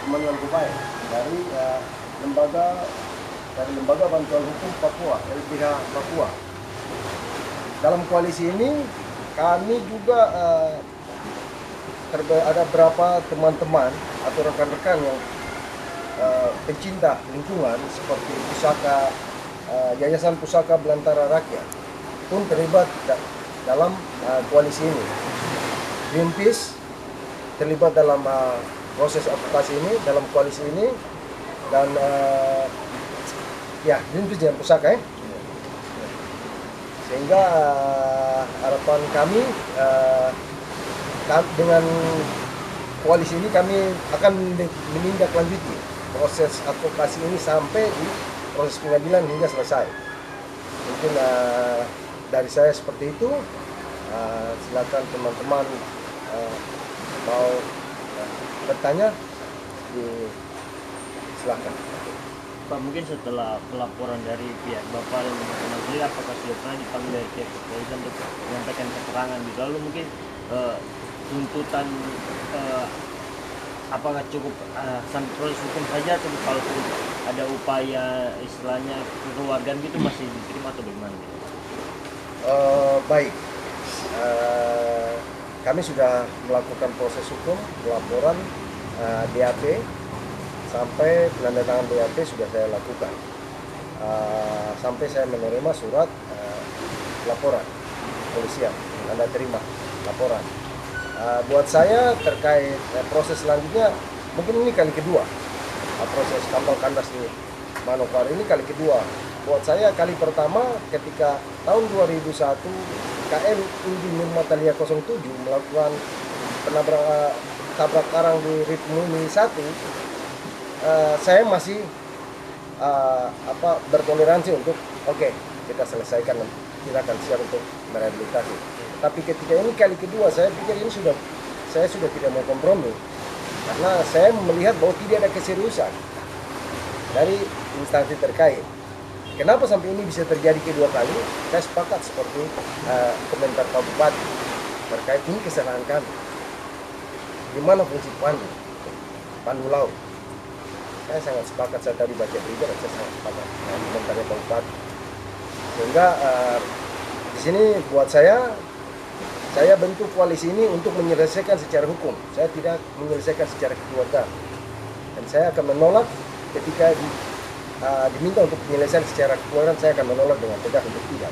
Kemanuan Kubai dari lembaga bantuan hukum Papua, LBH Papua. Dalam koalisi ini kami juga ada beberapa teman-teman atau rekan-rekan yang pencinta lingkungan seperti pusaka, Yayasan Pusaka Belantara Rakyat pun terlibat dalam koalisi ini. Greenpeace terlibat dalam proses advokasi ini, dalam koalisi ini, dan ya Greenpeace dan Pusaka ya. Sehingga harapan kami dengan koalisi ini kami akan menindaklanjuti proses advokasi ini sampai di proses pengadilan hingga selesai. Mungkin dari saya seperti itu. Silakan teman-teman mau bertanya, silakan. Pak, mungkin setelah pelaporan dari pihak Bapak dan teman-teman sendiri, apakah sudah pernah dipanggil dari pihak kepolisian untuk menyampaikan keterangan gitu? Lalu mungkin tuntutan apakah cukup sampai proses hukum saja, atau kalau ada upaya istilahnya kekeluargaan gitu masih diterima atau bagaimana? Baik, kami sudah melakukan proses hukum, pelaporan DAP, sampai penandatangan DAP sudah saya lakukan, sampai saya menerima surat laporan polisian, Anda terima laporan. Buat saya terkait proses selanjutnya, mungkin ini kali kedua, proses kapal kandas di Manokwari ini kali kedua. Buat saya kali pertama ketika tahun 2001 KM Indi Nurmatalia 07 melakukan tabrak karang di Ritmuni 1, saya masih bertoleransi untuk oke, kita selesaikan, kita akan siap untuk merehabilitasi. Tapi ketika ini kali kedua, saya pikir ini saya sudah tidak mau kompromi, karena saya melihat bahwa tidak ada keseriusan dari instansi terkait. Kenapa sampai ini bisa terjadi kedua kali? Saya sepakat seperti komentar Pak Bupati terkait ini kesalahan kami. Di mana fungsi pandu laut? Saya sangat sepakat, saya tadi baca berita dan saya sangat sepakat dengan komentarnya Pak Bupati. Sehingga di sini buat saya bentuk koalisi ini untuk menyelesaikan secara hukum. Saya tidak menyelesaikan secara kekeluargaan. Dan saya akan menolak ketika diminta untuk penyelesaian secara kekeluargaan, saya akan menolak dengan tegas untuk tidak.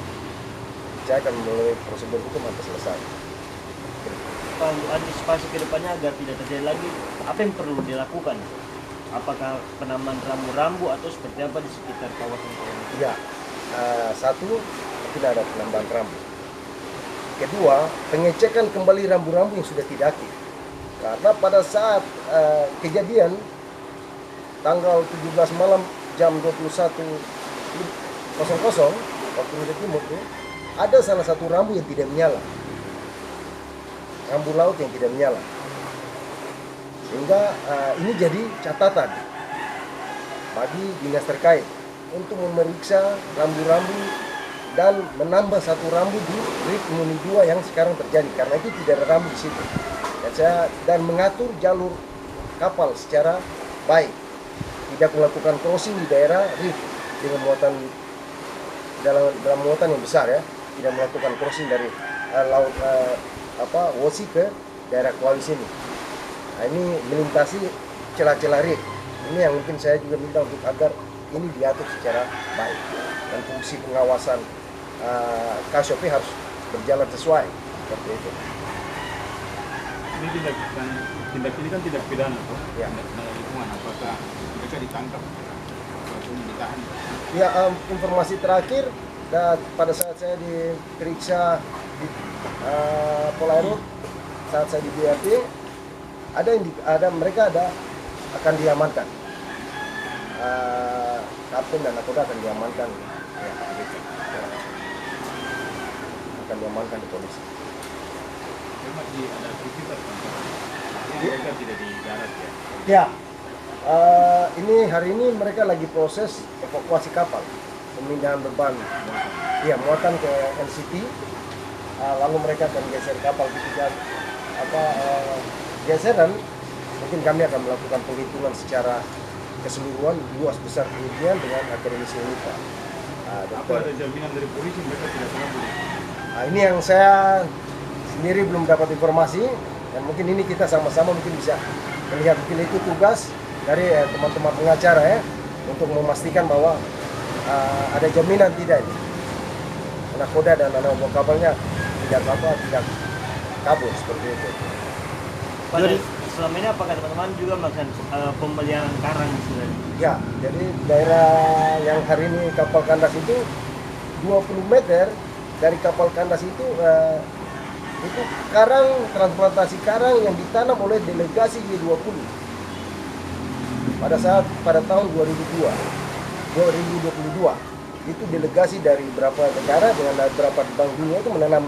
Saya akan melalui prosedur hukum sampai selesai. Pak, untuk antisipasi ke depannya agar tidak terjadi lagi, apa yang perlu dilakukan? Apakah penambahan rambu-rambu atau seperti apa di sekitar kawasan ini? Ya, satu, tidak ada penambahan rambu. Kedua, pengecekan kembali rambu-rambu yang sudah tidak aktif. Karena pada saat kejadian tanggal 17 malam jam 21.00 waktu Indonesia Timur itu, ada salah satu rambu yang tidak menyala, rambu laut yang tidak menyala, sehingga ini jadi catatan bagi dinas terkait untuk memeriksa rambu-rambu dan menambah satu rambu di Ritmuni 2 yang sekarang terjadi, karena itu tidak ada rambu di situ, dan mengatur jalur kapal secara baik. Tidak melakukan crossing di daerah reef dengan dalam muatan yang besar ya, tidak melakukan crossing dari laut Wosi ke daerah koalisi ini. Nah, ini melintasi celah-celah reef. Ini yang mungkin saya juga minta untuk agar ini diatur secara baik dan fungsi pengawasan KSOP harus berjalan sesuai seperti itu. Ini tindak ini kan tidak pidana, ya. Tindak lingkungan, apakah mereka ditangkap ataupun ditahan? Ya, informasi terakhir pada saat saya diperiksa di Polairut, saat saya di BAP, mereka akan diamankan. Kapten dan nakoda akan diamankan, ya, begitu. Akan diamankan di polisi. Masih ada aktivitas, mereka tidak di darat ya? Ya, ini hari ini mereka lagi proses evakuasi kapal, pemindahan beban, ya, muatan ke NCT, lalu mereka akan geser kapal ketika geseran mungkin kami akan melakukan penghitungan secara keseluruhan luas besar kerugian dengan akademisi UNIPA. Apa ada jaminan dari polisi mereka tidak pernah boleh? Ini yang saya sendiri belum dapat informasi, dan mungkin ini kita sama-sama mungkin bisa melihat, mungkin itu tugas dari teman-teman pengacara ya, untuk memastikan bahwa ada jaminan tidak ini nakoda dan anak buah kapalnya tidak kabur seperti itu. Pada selama ini apakah teman-teman juga melakukan pembelian karang sebenarnya? Ya, jadi daerah yang hari ini kapal kandas itu 20 meter dari kapal kandas itu karang, transplantasi karang yang ditanam oleh delegasi G20 pada tahun 2022 itu delegasi dari beberapa negara dengan beberapa bank dunia itu menanam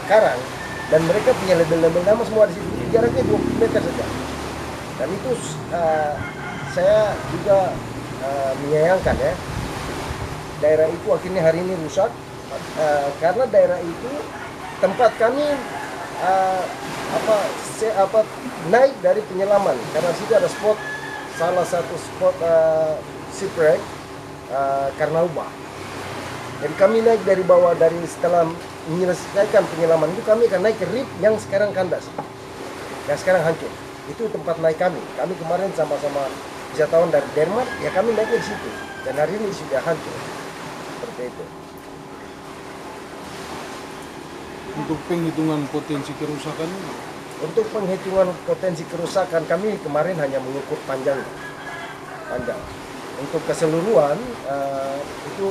karang, dan mereka punya label-label nama semua di situ, jaraknya 20 meter saja. Dan itu saya juga menyayangkan ya, daerah itu akhirnya hari ini rusak karena daerah itu tempat kami naik dari penyelaman, karena situ ada salah satu spot shipwreck Karnauba. Jadi kami naik dari bawah, setelah menyelesaikan penyelaman itu kami akan naik ke rip yang sekarang kandas, yang sekarang hancur. Itu tempat naik kami. Kami kemarin sama-sama wisatawan dari Denmark, ya kami naik ke situ. Dan hari ini sudah hancur. Seperti itu. Untuk penghitungan potensi kerusakan? Untuk penghitungan potensi kerusakan, kami kemarin hanya mengukur panjang. Untuk keseluruhan itu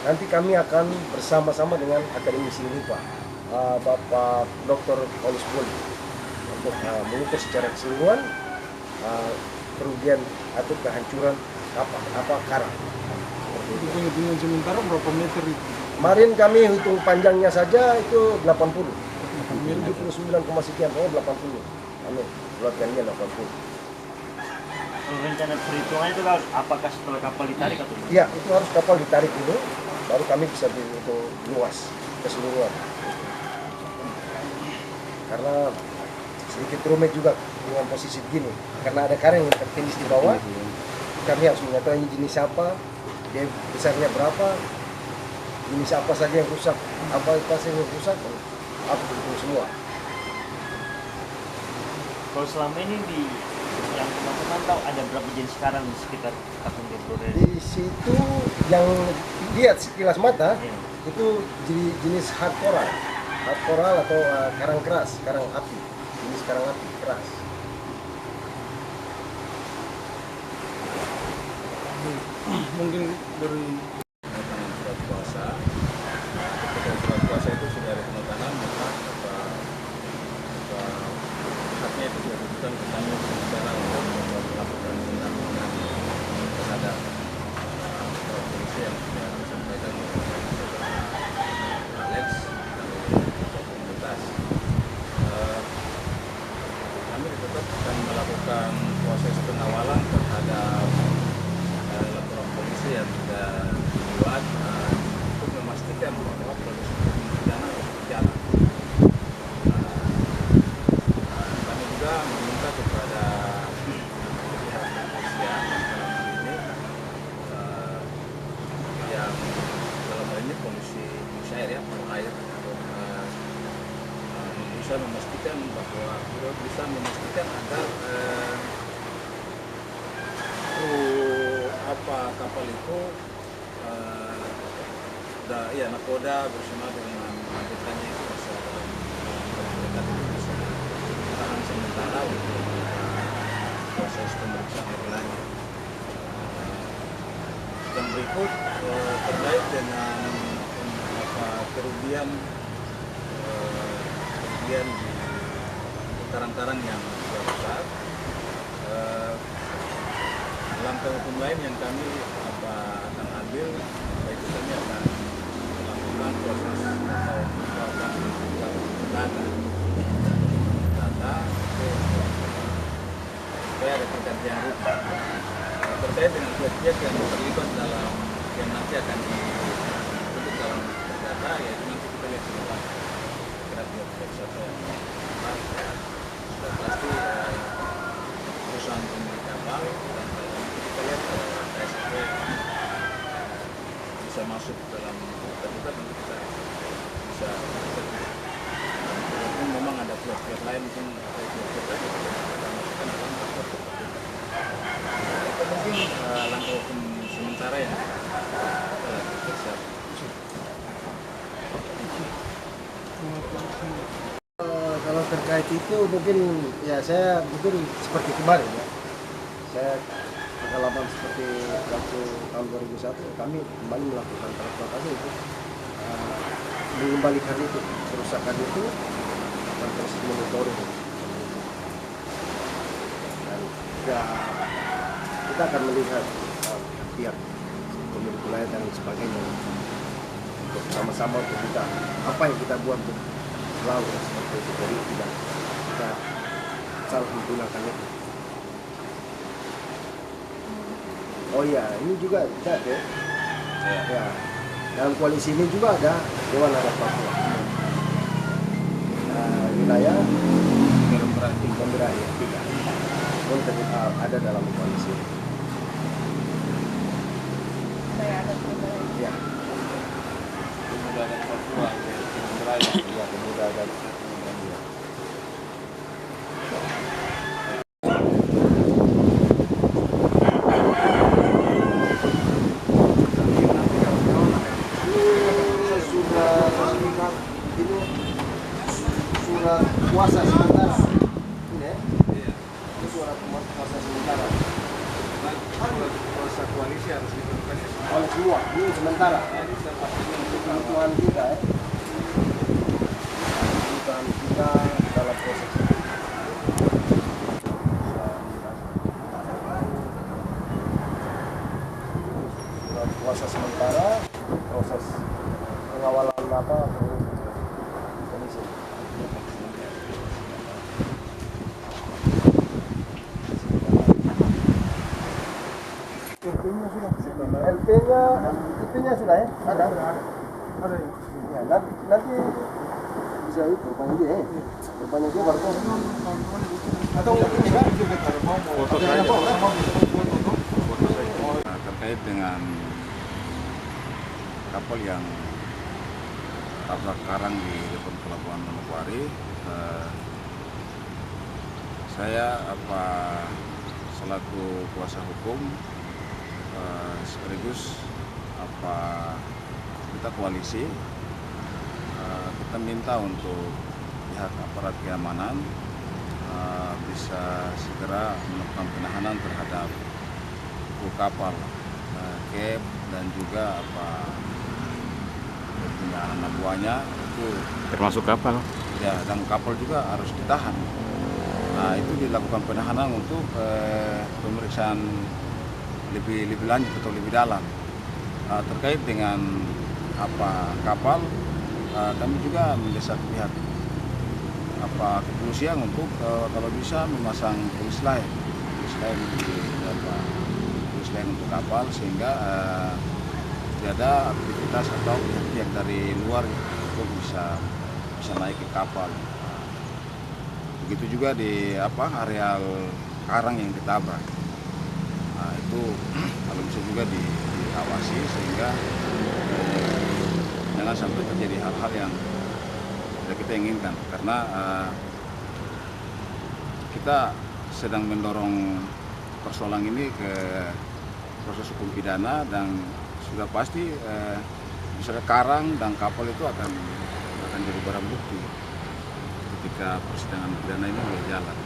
nanti kami akan bersama-sama dengan akademisi UNIPA, Bapak Dr. Paulus Boli, untuk mengukur secara keseluruhan kerugian atau kehancuran karang. Untuk penghitungan sementara berapa meter itu? Kemarin kami hitung panjangnya saja itu 80. 79, sekian, 80. Kami bulatkannya 80. Rencana perhitungan itu apakah setelah kapal ditarik atau tidak? Iya, itu harus kapal ditarik dulu, baru kami bisa berhitung luas keseluruhan. Karena sedikit rumit juga dengan posisi begini, karena ada karang yang tertindih di bawah. Kami harus mengetahui jenis apa, dia besarnya berapa, jenis apa saja yang rusak, apa saja yang rusak, harus berhitung semua. Kalau selama ini yang teman-teman tahu ada berapa jenis karang di sekitar Kapten Flores? Di situ yang lihat sekilas mata Ya. itu jenis hard coral atau karang keras, karang api, jenis karang api keras. Mungkin dari Penandatangan surat kuasa. Ketika surat kuasa itu sudah ada penandatangan, maka haknya itu sudah diberikan ke kami secara untuk melakukan pendampingan terhadap polisi yang sudah disampaikan oleh Alex dari komunitas. Kami tetap akan melakukan proses pengawalan terhadap laporan polisi yang sudah dibuat untuk memastikan bahwa proses hukum pidana berjalan. Kami juga meminta kepada pihak kepolisian dalam hal ini yang dalam hal ini polisi air ya, air bisa memastikan bahwa bisa memastikan agar kapal itu nakoda bersama dengan abk-nya itu bisa mereka itu bisa tahan sementara untuk proses pemeriksaan lebih lanjut. Yang berikut terkait dengan kerugian di karang-karang yang sudah rusak. Langkah hukum lain yang kami akan ambil, yaitu kami akan melakukan proses atau melakukan data supaya ada pergantian rupa terkait dengan pihak-pihak yang terlibat dalam yang nanti akan disebut dalam data, yaitu nanti kita lihat semua kira-kira pihak siapa yang sudah pasti perusahaan pemilik kapal dan kita lihat KSP bisa masuk dalam terlibat, nanti kita bisa walaupun memang ada pihak-pihak lain mungkin pihak-pihak lain kita masukkan dalam daftar terlibat. Itu mungkin langkah hukum sementara yang kita lakukan. Kalau terkait itu mungkin ya saya mungkin seperti kemarin ya. Saya pengalaman seperti waktu tahun 2001 kami kembali melakukan transportasi itu mengembalikan itu kerusakan itu dan terus monitoring. Dan ya, kita akan melihat pihak pemilik wilayah dan sebagainya untuk sama-sama untuk kita apa yang kita buat untuk selalu seperti itu, jadi tidak kita salah menggunakan itu. Oh iya, ini juga ada deh. Ya, dalam koalisi ini juga ada Dewan Adat Papua. Wilayah Pemberani tidak pun ada dalam koalisi ini. Saya ada perubahan. Ya, Pemuda Adat Papua, ya pemuda adat. Surat kuasa sementara ini ya? Ini surat kuasa sementara. Kuasa koalisi harus ditentukan Oleh semua ini sementara kebutuhan kita ya. Kebutuhan kita dalam proses ini. Surat kuasa sementara proses pengawalan apa komisi. LP-nya sudah ya? Ada. Ada ya. Ya, nanti bisa itu rupanya dia ya. Rupanya dia baru atau ini kan foto saja. Terkait dengan kapal yang tabrak karang di depan pelabuhan Manokwari, saya selaku kuasa hukum sekaligus kita koalisi kita minta untuk pihak aparat keamanan bisa segera melakukan penahanan terhadap kru kapal, kep dan juga punya anak buahnya itu termasuk kapal. ya, dan kapal juga harus ditahan. Nah, itu dilakukan penahanan untuk pemeriksaan lebih lanjut atau lebih dalam terkait dengan kapal. Kami juga mendesak pihak kepolisian untuk kalau bisa memasang polis lain untuk kapal sehingga tidak ada aktivitas atau pihak dari luar untuk bisa naik ke kapal. Begitu juga di areal karang yang ditabrak. Nah, itu kalau bisa juga diawasi sehingga jangan sampai terjadi hal-hal yang tidak kita inginkan, karena kita sedang mendorong persoalan ini ke proses hukum pidana dan sudah pasti misalnya karang dan kapal itu akan jadi barang bukti ketika persidangan pidana ini mulai jalan.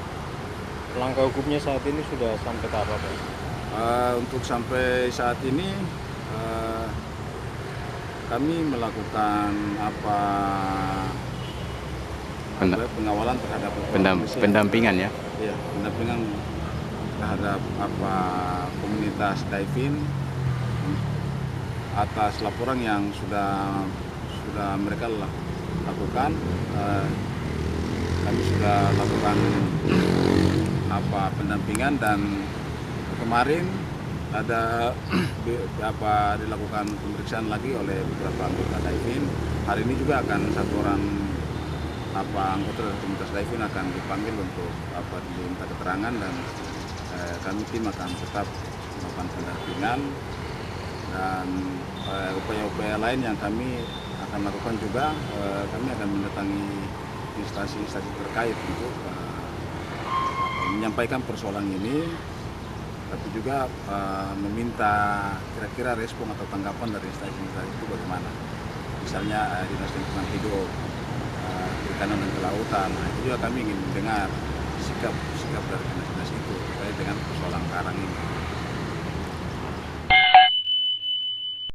Langkah hukumnya saat ini sudah sampai tahap apa? Untuk sampai saat ini kami melakukan pengawalan terhadap pendampingan ya? Ya, pendampingan terhadap komunitas diving atas laporan yang sudah mereka lakukan. Kami sudah lakukan pendampingan dan kemarin ada dilakukan pemeriksaan lagi oleh beberapa anggota diving. Hari ini juga akan satu orang anggota dari komunitas diving akan dipanggil untuk diminta keterangan, dan kami tim akan tetap melakukan pendampingan, dan upaya-upaya lain yang kami akan lakukan juga, kami akan mendatangi instansi-instansi terkait untuk menyampaikan persoalan ini, tapi juga meminta kira-kira respon atau tanggapan dari instansi itu bagaimana. Misalnya Dinas Lingkungan Hidup, Perikanan dan Kelautan, itu juga kami ingin mendengar sikap dari dinas-dinas itu terkait dengan persoalan karang ini.